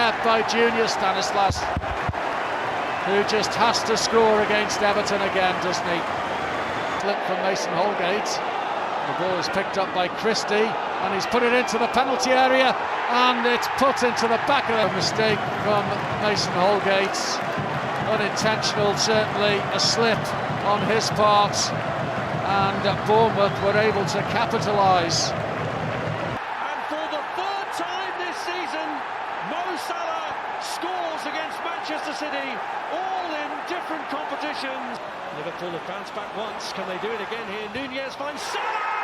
step by Junior Stanislas, who just has to score against Everton again, doesn't he? Slip from Mason Holgate. The ball is picked up by Christie, and he's put it into the penalty area, and it's put into the back of a mistake from Mason Holgate. Unintentional, certainly a slip on his part, and Bournemouth were able to capitalise. And for the third time this season, Mo Salah scores against Manchester City, all in different competitions. Liverpool have bounced back once, can they do it again here? Nunez finds Salah!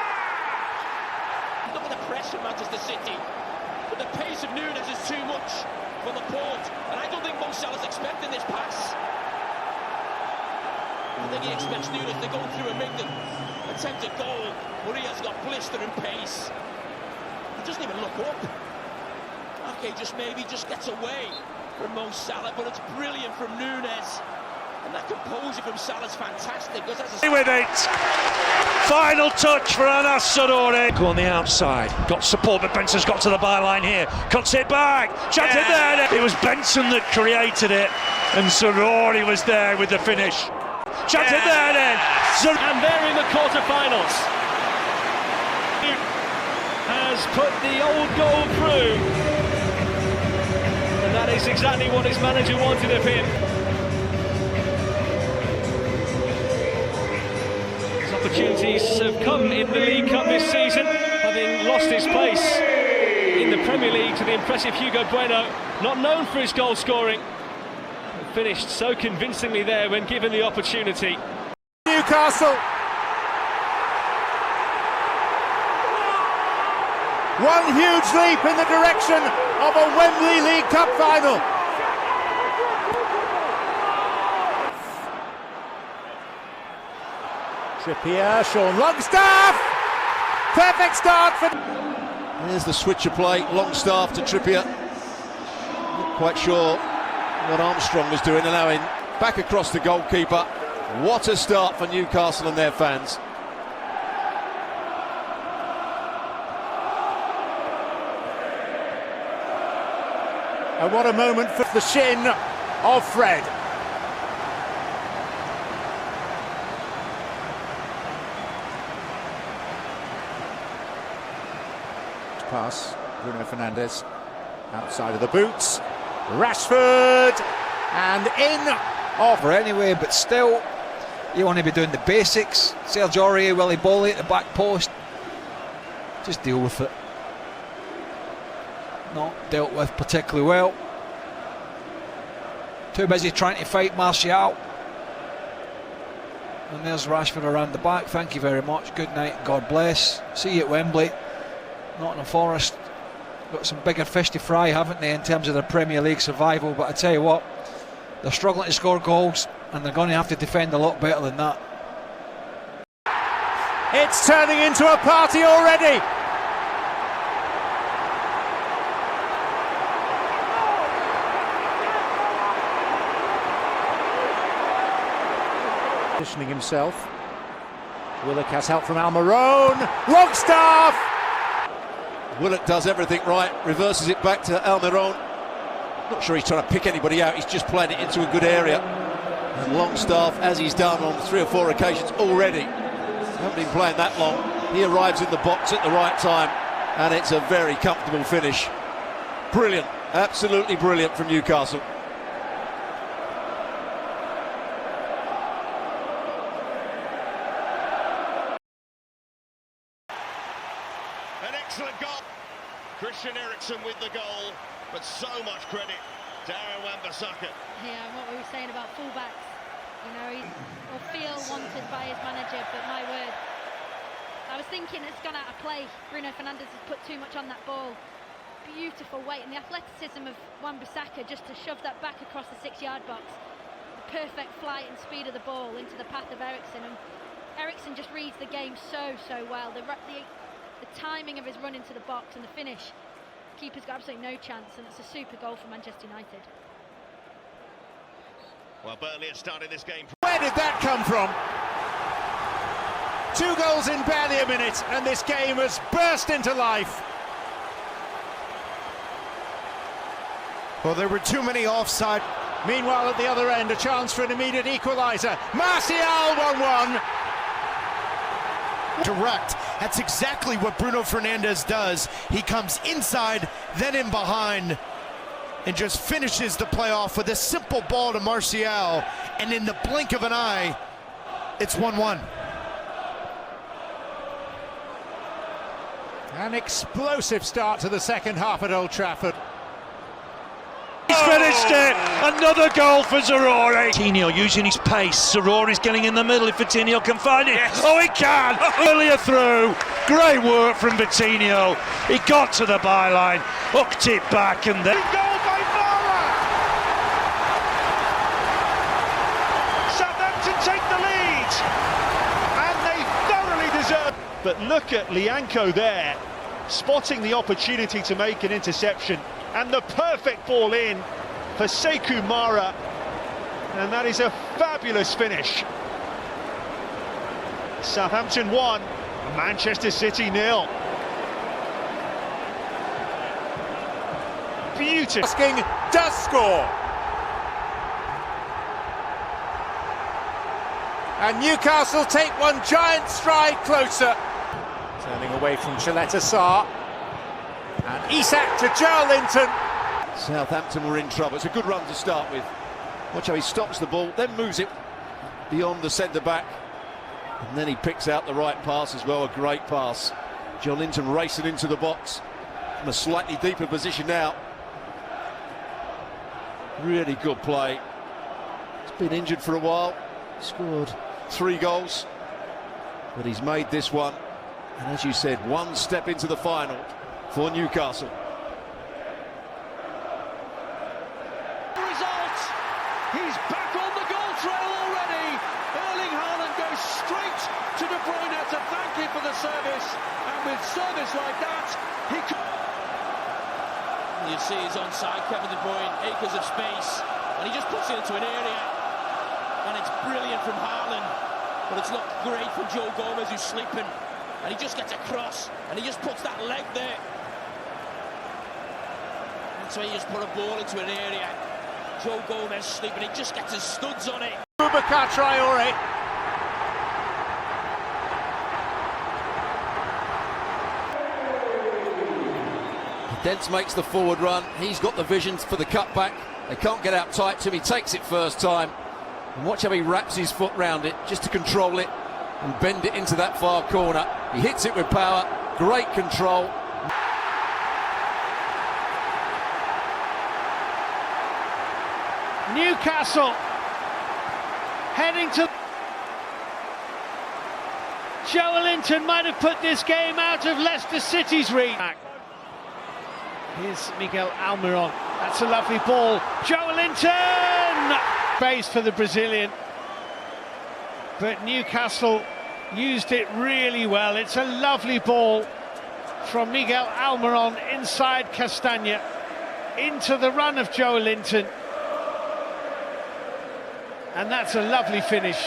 Look at the press from Manchester City, but the pace of Nunez is too much for Laporte, and I don't think Mo Salah's expecting this pass. I think he expects Nunez to go through and make the attempted goal, but he has got blistering pace. He doesn't even look up. Okay, maybe just gets away from Mo Salah, but it's brilliant from Nunez. And that composure from Salah's fantastic. With it, final touch for Anas Sarori. Go on the outside, got support, but Benson's got to the byline here. Cuts it back, chance it there. It was Benson that created it, and Sarori was there with the finish. Chance it there then. And they're in the quarterfinals. He has put the old goal through, and that is exactly what his manager wanted of him. Opportunities have come in the League Cup this season, having lost his place in the Premier League to the impressive Hugo Bueno, not known for his goal scoring, but finished so convincingly there when given the opportunity. Newcastle. One huge leap in the direction of a Wembley League Cup final. Trippier, Sean Longstaff! Perfect start for... There's the switcher play, Longstaff to Trippier. Not quite sure what Armstrong was doing, allowing back across the goalkeeper. What a start for Newcastle and their fans. And what a moment for the shin of Fred. Pass, Bruno Fernandes, outside of the boots, Rashford, and in, off. Anyway, but still, you want to be doing the basics. Serge Aurier, Willy Boly at the back post. Just deal with it. Not dealt with particularly well. Too busy trying to fight Martial. And there's Rashford around the back. Thank you very much. Good night. God bless. See you at Wembley. Nottingham Forest got some bigger fish to fry, haven't they, in terms of their Premier League survival? But I tell you what, they're struggling to score goals, and they're going to have to defend a lot better than that. It's turning into a party already. Positioning himself. Willock has help from Almiron. Longstaff! Willock does everything right, reverses it back to Almiron. Not sure he's trying to pick anybody out, he's just playing it into a good area. And Longstaff, as he's done on 3 or 4 occasions already, haven't been playing that long, he arrives in the box at the right time, and it's a very comfortable finish. Brilliant, absolutely brilliant from Newcastle. An excellent goal. Christian Eriksen with the goal, but so much credit to Aaron Wan-Bissaka. Yeah, what we were saying about fullbacks, you know, he'll feel wanted by his manager, but my word, I was thinking it's gone out of play. Bruno Fernandes has put too much on that ball. Beautiful weight and the athleticism of Wan-Bissaka just to shove that back across the 6-yard box. The perfect flight and speed of the ball into the path of Eriksen, and Eriksen just reads the game so well. The timing of his run into the box and the finish, the keeper's got absolutely no chance, and it's a super goal for Manchester United. Well, Burnley has started this game. Where did that come from? 2 goals in barely a minute, and this game has burst into life. Well, there were too many offside. Meanwhile, at the other end, a chance for an immediate equaliser. Martial 1-1. Direct. That's exactly what Bruno Fernandes does. He comes inside, then in behind, and just finishes the play off with a simple ball to Martial. And in the blink of an eye, it's 1-1. An explosive start to the second half at Old Trafford. He's finished it! Another goal for Zaroury. Vitinho using his pace. Zaroury's getting in the middle if Vitinho can find it. Yes. Oh, he can! Earlier through. Great work from Vitinho. He got to the byline, hooked it back, and then. Goal by Mara! Southampton take the lead, and they thoroughly deserve. But look at Lianco there, spotting the opportunity to make an interception. And the perfect ball in for Sekou Mara, and that is a fabulous finish. Southampton 1, Manchester City 0. Beautiful. Asking does score. And Newcastle take one giant stride closer. Turning away from Chaletta Sarr. And Isak to Joelinton. Southampton were in trouble. It's a good run to start with. Watch how he stops the ball, then moves it beyond the centre-back. And then he picks out the right pass as well, a great pass. Joelinton racing into the box from a slightly deeper position now. Really good play. He's been injured for a while. Scored 3 goals. But he's made this one. And as you said, one step into the final for Newcastle. Result! He's back on the goal trail already. Erling Haaland goes straight to De Bruyne to thank him for the service, and with service like that, he could. You see he's onside, Kevin De Bruyne, acres of space, and he just puts it into an area, and it's brilliant from Haaland, but it's not great from Joe Gomez, who's sleeping, and he just gets across, and he just puts that leg there. So he just put a ball into an area. Joe Gomez sleeping, he just gets his studs on it. Boubacar Traoré. Dents makes the forward run. He's got the vision for the cutback. They can't get out tight to him. He takes it first time. And watch how he wraps his foot round it just to control it and bend it into that far corner. He hits it with power. Great control. Newcastle heading to. Joelinton might have put this game out of Leicester City's reach. Here's Miguel Almiron. That's a lovely ball. Joelinton! Base for the Brazilian. But Newcastle used it really well. It's a lovely ball from Miguel Almiron inside Castagna into the run of Joelinton. And that's a lovely finish.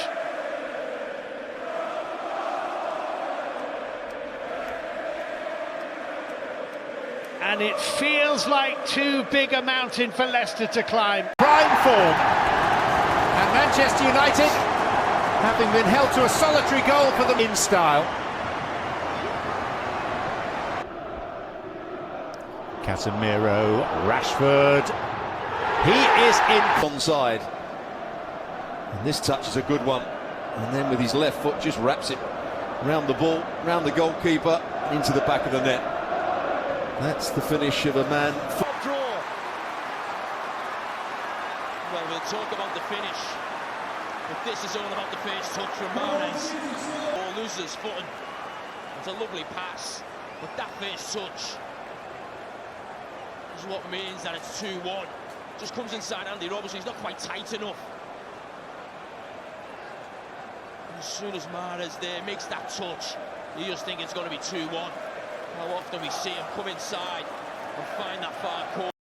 And it feels like too big a mountain for Leicester to climb. Prime form. And Manchester United, having been held to a solitary goal for them in style. Casemiro, Rashford. He is in. Onside. And this touch is a good one. And then with his left foot just wraps it round the ball, round the goalkeeper, and into the back of the net. That's the finish of a man. Draw. Well, we'll talk about the finish, but this is all about the first touch from Mahrez. Ball loses his footing. It's a lovely pass, but that first touch is what means that it's 2-1. Just comes inside Andy Robertson. He's not quite tight enough. And as soon as Mahrez there makes that touch, you just think it's going to be 2-1. How often we see him come inside and find that far corner.